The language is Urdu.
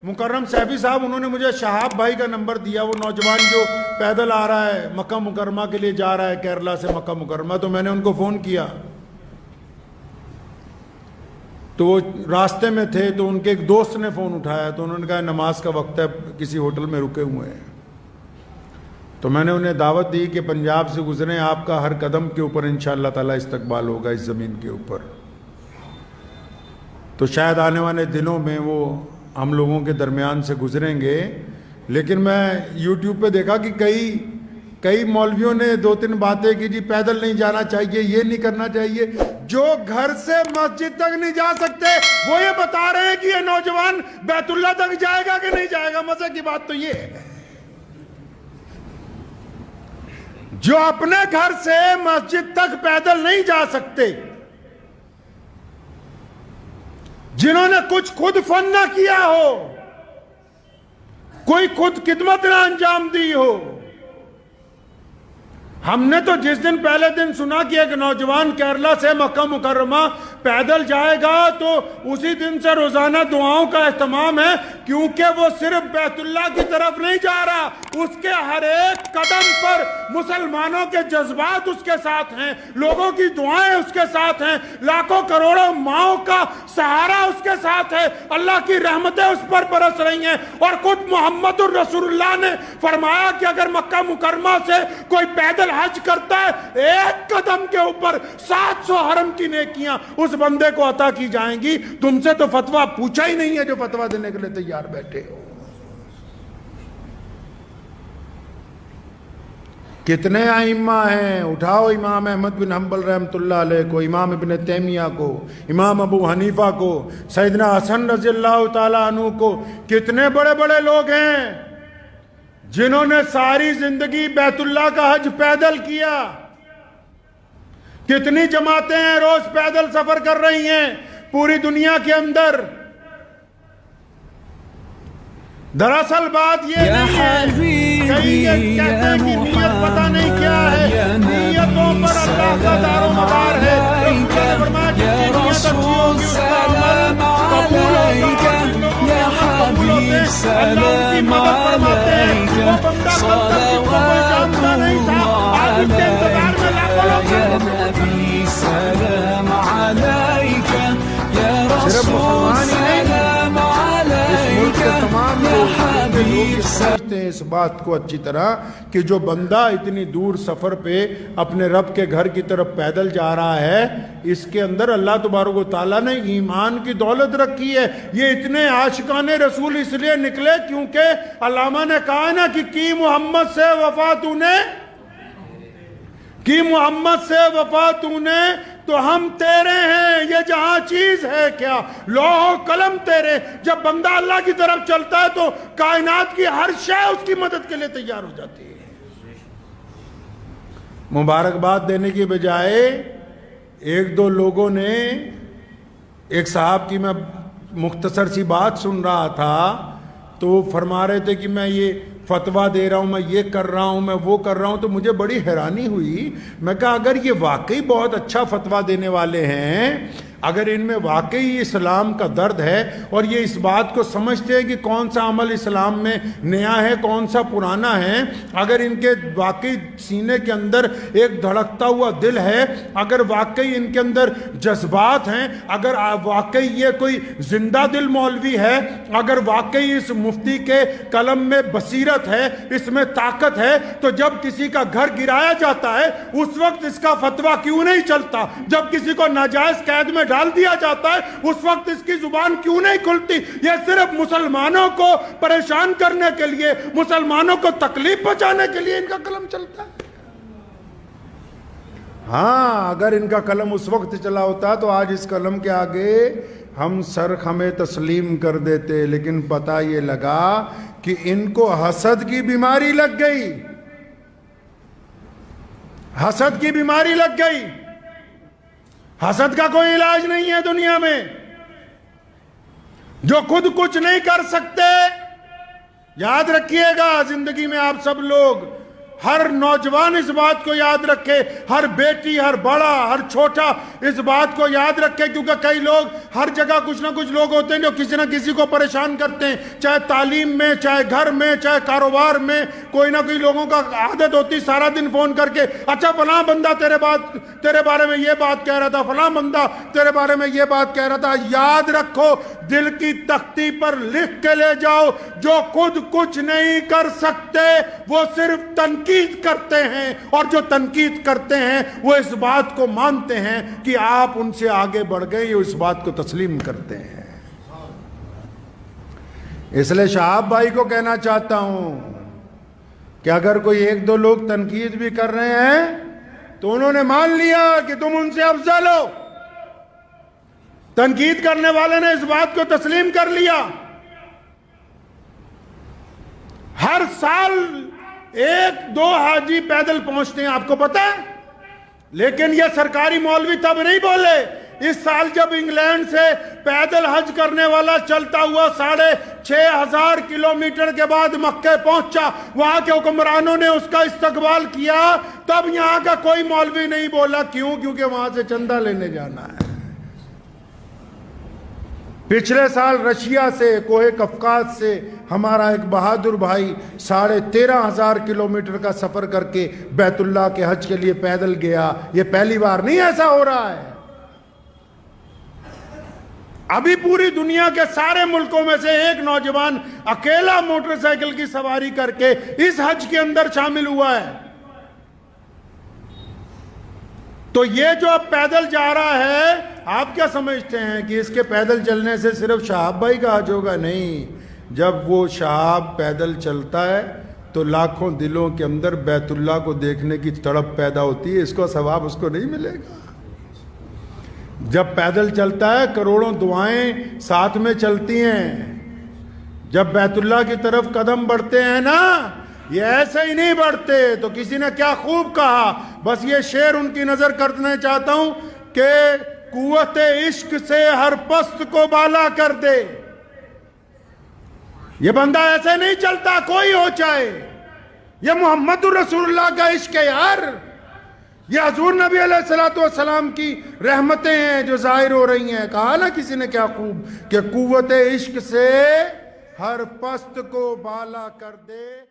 مکرم سیفی صاحب انہوں نے مجھے شہاب بھائی کا نمبر دیا، وہ نوجوان جو پیدل آ رہا ہے مکہ مکرمہ کے لیے جا رہا ہے کیرلا سے مکہ مکرمہ، تو میں نے ان کو فون کیا تو وہ راستے میں تھے، تو ان کے ایک دوست نے فون اٹھایا تو انہوں نے کہا نماز کا وقت ہے، کسی ہوٹل میں رکے ہوئے ہیں۔ تو میں نے انہیں دعوت دی کہ پنجاب سے گزریں، آپ کا ہر قدم کے اوپر انشاءاللہ تعالی استقبال ہوگا اس زمین کے اوپر۔ تو شاید آنے والے دنوں میں وہ ہم لوگوں کے درمیان سے گزریں گے، لیکن میں یوٹیوب پہ دیکھا کہ کئی مولویوں نے دو تین باتیں کی، جی پیدل نہیں جانا چاہیے، یہ نہیں کرنا چاہیے۔ جو گھر سے مسجد تک نہیں جا سکتے وہ یہ بتا رہے ہیں کہ یہ نوجوان بیت اللہ تک جائے گا کہ نہیں جائے گا۔ مزے کی بات تو یہ ہے، جو اپنے گھر سے مسجد تک پیدل نہیں جا سکتے، جنہوں نے کچھ خود فن نہ کیا ہو، کوئی خود خدمت نہ انجام دی ہو۔ ہم نے تو جس دن پہلے دن سنا کہ ایک نوجوان کیرلا سے مکہ مکرمہ پیدل جائے گا، تو اسی دن سے روزانہ دعاؤں کا اہتمام ہے، کیونکہ وہ صرف بیت اللہ کی طرف نہیں جا رہا، اس کے ہر ایک قدم پر مسلمانوں کے جذبات اس کے ساتھ ہیں، لوگوں کی دعائیں اس کے ساتھ ہیں، لاکھوں کروڑوں ماؤں کا سہارا اس کے ساتھ ہے، اللہ کی رحمتیں اس پر برس رہی ہیں۔ اور خود محمد الرسول اللہ نے فرمایا کہ اگر مکہ مکرمہ سے کوئی پیدل حج کرتا ہے، ایک قدم کے اوپر 700 حرم کی نیکیاں اس بندے کو عطا کی جائیں گی۔ تم سے تو فتویٰ پوچھا ہی نہیں ہے جو فتویٰ دینے کے لیے تیار بیٹھے ہو۔ کتنے ائمہ ہیں، اٹھاؤ امام احمد بن حنبل رحمۃ اللہ علیہ کو، امام ابن تیمیہ کو، امام ابو حنیفہ کو، سیدنا حسن رضی اللہ تعالیٰ عنہ کو، کتنے بڑے بڑے لوگ ہیں جنہوں نے ساری زندگی بیت اللہ کا حج پیدل کیا۔ کتنی جماعتیں ہیں روز پیدل سفر کر رہی ہیں پوری دنیا کے اندر۔ دراصل بات یہ نہیں ہے، کئی یہ کہتے ہیں کہ نیت پتہ نہیں کیا ہے، نیتوں پر اللہ کا دار و مدار ہے۔ سمجھتے ہیں اس بات کو اچھی طرح کہ جو بندہ اتنی دور سفر پہ اپنے رب کے گھر کی طرف پیدل جا رہا ہے، اس کے اندر اللہ تبارک و تعالیٰ نے ایمان کی دولت رکھی ہے۔ یہ اتنے عاشقان رسول اس لیے نکلے کیونکہ علامہ نے کہا نا کہ کی محمد سے وفا تو نے، کی محمد سے وفا تو نے تو ہم تیرے ہیں، یہ جہاں چیز ہے کیا، لوح و قلم تیرے۔ جب بندہ اللہ کی طرف چلتا ہے تو کائنات کی ہر شے اس کی مدد کے لیے تیار ہو جاتی ہے۔ مبارکباد دینے کی بجائے ایک دو لوگوں نے، ایک صاحب کی میں مختصر سی بات سن رہا تھا تو وہ فرما رہے تھے کہ میں یہ فتویٰ دے رہا ہوں، میں یہ کر رہا ہوں، میں وہ کر رہا ہوں، تو مجھے بڑی حیرانی ہوئی۔ میں کہا اگر یہ واقعی بہت اچھا فتویٰ دینے والے ہیں، اگر ان میں واقعی اسلام کا درد ہے اور یہ اس بات کو سمجھتے ہیں کہ کون سا عمل اسلام میں نیا ہے کون سا پرانا ہے، اگر ان کے واقعی سینے کے اندر ایک دھڑکتا ہوا دل ہے، اگر واقعی ان کے اندر جذبات ہیں، اگر واقعی یہ کوئی زندہ دل مولوی ہے، اگر واقعی اس مفتی کے قلم میں بصیرت ہے، اس میں طاقت ہے، تو جب کسی کا گھر گرایا جاتا ہے اس وقت اس کا فتویٰ کیوں نہیں چلتا؟ جب کسی کو ناجائز قید میں ڈال دیا جاتا ہے اس وقت اس کی زبان کیوں نہیں کھلتی؟ یہ صرف مسلمانوں کو پریشان کرنے کے لیے، مسلمانوں کو تکلیف پہنچانے کے لیے ان کا قلم چلتا ہے۔ ہاں اگر ان کا قلم اس وقت چلا ہوتا تو آج اس قلم کے آگے ہم سر خمے تسلیم کر دیتے، لیکن پتہ یہ لگا کہ ان کو حسد کی بیماری لگ گئی، حسد کی بیماری لگ گئی۔ حسد کا کوئی علاج نہیں ہے دنیا میں۔ جو خود کچھ نہیں کر سکتے، یاد رکھیے گا زندگی میں آپ سب لوگ، ہر نوجوان اس بات کو یاد رکھے، ہر بیٹی، ہر بڑا، ہر چھوٹا اس بات کو یاد رکھے، کیونکہ کئی لوگ ہر جگہ کچھ نہ کچھ لوگ ہوتے ہیں جو کسی نہ کسی کو پریشان کرتے ہیں، چاہے تعلیم میں، چاہے گھر میں، چاہے کاروبار میں، کوئی نہ کوئی لوگوں کا عادت ہوتی سارا دن فون کر کے، اچھا فلاں بندہ تیرے بارے میں یہ بات کہہ رہا تھا، فلاں بندہ تیرے بارے میں یہ بات کہہ رہا تھا۔ یاد رکھو، دل کی تختی پر لکھ کے لے جاؤ، جو خود کچھ نہیں کر سکتے وہ صرف تنقید کرتے ہیں، اور جو تنقید کرتے ہیں وہ اس بات کو مانتے ہیں کہ آپ ان سے آگے بڑھ گئے، یہ اس بات کو تسلیم کرتے ہیں۔ اس لیے شہاب بھائی کو کہنا چاہتا ہوں کہ اگر کوئی ایک دو لوگ تنقید بھی کر رہے ہیں تو انہوں نے مان لیا کہ تم ان سے افضل ہو۔ تنقید کرنے والے نے اس بات کو تسلیم کر لیا۔ ہر سال 1-2 حاجی پیدل پہنچتے ہیں، آپ کو پتا ہے، لیکن یہ سرکاری مولوی تب نہیں بولے۔ اس سال جب انگلینڈ سے پیدل حج کرنے والا چلتا ہوا 6,500 کلومیٹر کے بعد مکہ پہنچا، وہاں کے حکمرانوں نے اس کا استقبال کیا، تب یہاں کا کوئی مولوی نہیں بولا۔ کیوں؟ کیونکہ وہاں سے چندہ لینے جانا ہے۔ پچھلے سال رشیا سے، کوہ قفقاز سے ہمارا ایک بہادر بھائی 13,500 کلومیٹر کا سفر کر کے بیت اللہ کے حج کے لیے پیدل گیا۔ یہ پہلی بار نہیں ایسا ہو رہا ہے۔ ابھی پوری دنیا کے سارے ملکوں میں سے ایک نوجوان اکیلا موٹر سائیکل کی سواری کر کے اس حج کے اندر شامل ہوا ہے۔ تو یہ جو اب پیدل جا رہا ہے، آپ کیا سمجھتے ہیں کہ اس کے پیدل چلنے سے صرف شہاب بھائی کا حج ہوگا؟ نہیں، جب وہ شہاب پیدل چلتا ہے تو لاکھوں دلوں کے اندر بیت اللہ کو دیکھنے کی تڑپ پیدا ہوتی ہے، اس کو ثواب اس کو نہیں ملے گا؟ جب پیدل چلتا ہے کروڑوں دعائیں ساتھ میں چلتی ہیں۔ جب بیت اللہ کی طرف قدم بڑھتے ہیں نا، یہ ایسے ہی نہیں بڑھتے۔ تو کسی نے کیا خوب کہا، بس یہ شعر ان کی نظر کرنے چاہتا ہوں کہ قوت عشق سے ہر پست کو بالا کر دے۔ یہ بندہ ایسے نہیں چلتا، کوئی ہو چاہے۔ یہ محمد رسول اللہ کا عشق ہے یار۔ یہ حضور نبی علیہ السلام کی رحمتیں ہیں جو ظاہر ہو رہی ہیں۔ کہا نا کسی نے کیا خوب کہ قوت عشق سے ہر پست کو بالا کر دے۔